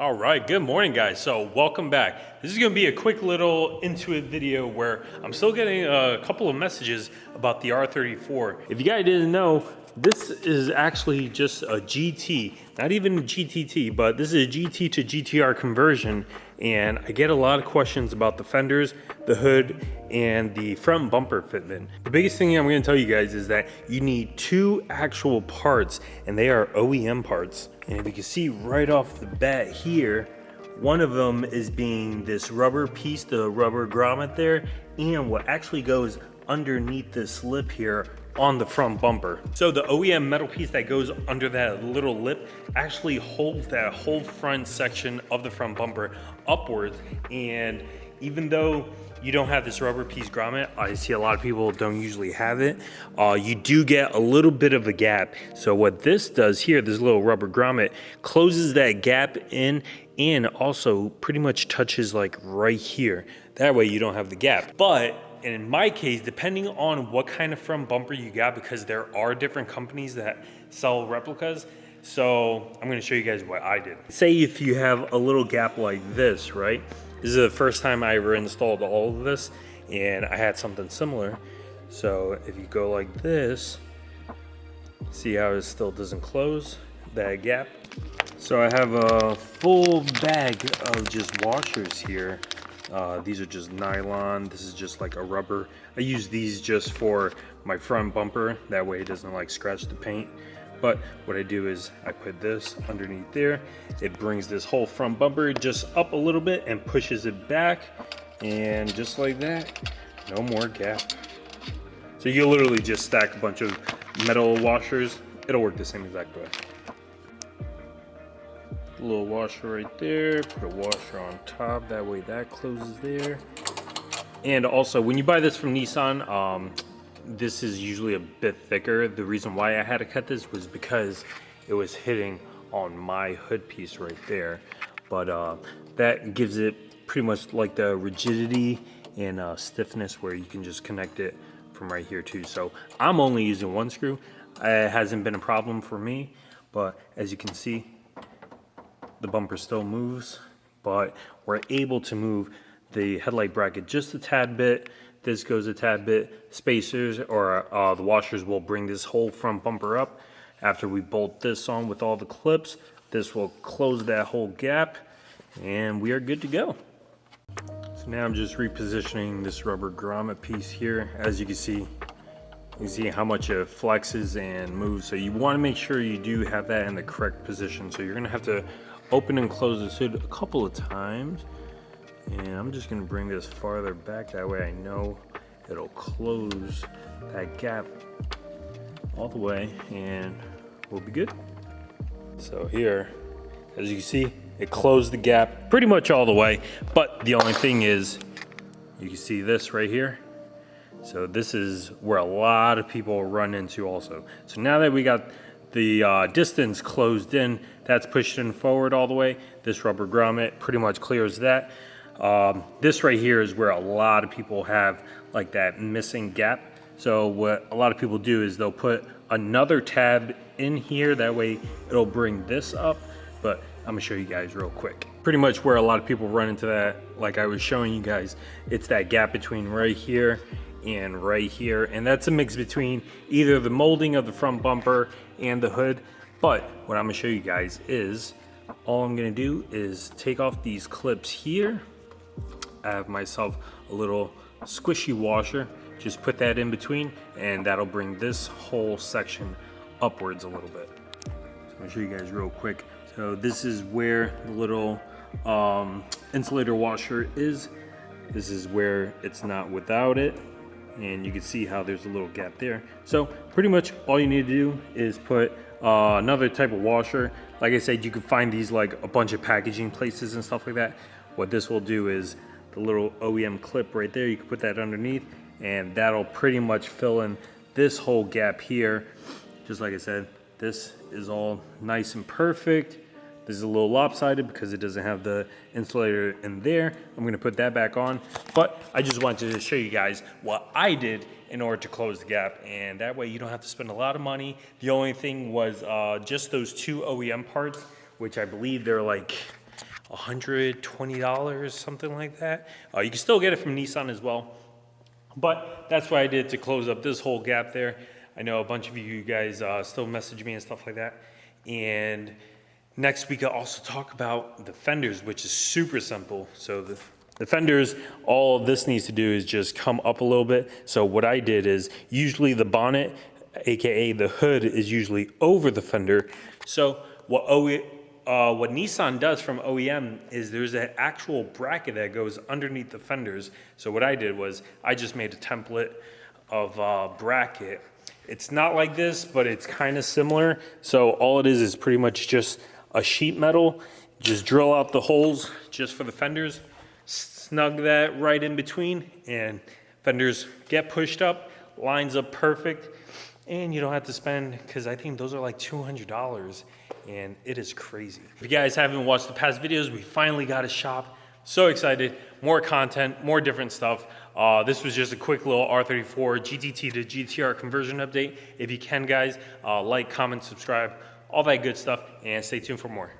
All right, good morning guys. So welcome back. This is gonna be a quick little Intuit video where I'm still getting a couple of messages about the R34. If you guys didn't know, this is actually just a GT, not even a GTT, but this is a GT to GTR conversion. And I get a lot of questions about the fenders, the hood, and the front bumper fitment. The biggest thing I'm gonna tell you guys is that you need two actual parts, and they are OEM parts. And if you can see right off the bat here, one of them is being this rubber piece, the rubber grommet there, and what actually goes underneath this lip here on the front bumper. So the OEM metal piece that goes under that little lip actually holds that whole front section of the front bumper upwards. And even though you don't have this rubber piece grommet, I see a lot of people don't usually have it, you do get a little bit of a gap. So what this does here, this little rubber grommet, closes that gap in and also pretty much touches like right here. That way you don't have the gap. But in my case, depending on what kind of front bumper you got, because there are different companies that sell replicas, so I'm gonna show you guys what I did. Say if you have a little gap like this, right? This is the first time I ever installed all of this, and I had something similar. So if you go like this, see how it still doesn't close that gap? So I have a full bag of just washers here. These are just nylon. This is just like a rubber. I use these just for my front bumper. That way it doesn't like scratch the paint. But what I do is I put this underneath there. It brings this whole front bumper just up a little bit and pushes it back. And just like that, no more gap. So you literally just stack a bunch of metal washers. It'll work the same exact way. A little washer right there, put a washer on top, that way that closes there. And also, when you buy this from Nissan, this is usually a bit thicker. The reason why I had to cut this was because it was hitting on my hood piece right there. But that gives it pretty much like the rigidity and stiffness where you can just connect it from right here too. So I'm only using one screw. It hasn't been a problem for me, but as you can see, the bumper still moves, but we're able to move the headlight bracket just a tad bit. This goes a tad bit. Spacers or the washers will bring this whole front bumper up. After we bolt this on with all the clips, this will close that whole gap and we are good to go. So now I'm just repositioning this rubber grommet piece here. As you can see how much it flexes and moves. So you want to make sure you do have that in the correct position. So you're gonna have to open and close this hood a couple of times. And I'm just gonna bring this farther back, that way I know it'll close that gap all the way and we'll be good. So here, as you can see, it closed the gap pretty much all the way, but the only thing is, you can see this right here. So this is where a lot of people run into also. So now that we got the distance closed in, that's pushed in forward all the way. This rubber grommet pretty much clears that. This right here is where a lot of people have like that missing gap. So what a lot of people do is they'll put another tab in here. That way it'll bring this up, but I'm gonna show you guys real quick. Pretty much where a lot of people run into that, like I was showing you guys, it's that gap between right here and right here. And that's a mix between either the molding of the front bumper and the hood. But what I'm gonna show you guys is, all I'm gonna do is take off these clips here. I have myself a little squishy washer, just put that in between and that'll bring this whole section upwards a little bit. So I'm gonna show you guys real quick. So this is where the little insulator washer is. This is where it's not without it. And you can see how there's a little gap there. So pretty much all you need to do is put another type of washer. Like I said, you can find these like a bunch of packaging places and stuff like that. What this will do is the little OEM clip right there, you can put that underneath and that'll pretty much fill in this whole gap here. Just like I said, this is all nice and perfect. This is a little lopsided because it doesn't have the insulator in there. I'm gonna put that back on, but I just wanted to show you guys what I did in order to close the gap, and that way you don't have to spend a lot of money. The only thing was just those two OEM parts, which I believe they're like $120, something like that. You can still get it from Nissan as well. But that's what I did to close up this whole gap there. I know a bunch of you guys still message me and stuff like that. And next week I'll also talk about the fenders, which is super simple. So the fenders, all this needs to do is just come up a little bit. So what I did is usually the bonnet, AKA the hood, is usually over the fender. So what Nissan does from OEM is there's an actual bracket that goes underneath the fenders. So what I did was I just made a template of bracket. It's not like this, but it's kind of similar. So all it is pretty much just a sheet metal. Just drill out the holes just for the fenders, snug that right in between, and fenders get pushed up, lines up perfect, and you don't have to spend, because I think those are like $200, and it is crazy. If you guys haven't watched the past videos, we finally got a shop. So excited, more content, more different stuff. This was just a quick little R34 GTT to GTR conversion update. If you can, guys, like, comment, subscribe, all that good stuff, and stay tuned for more.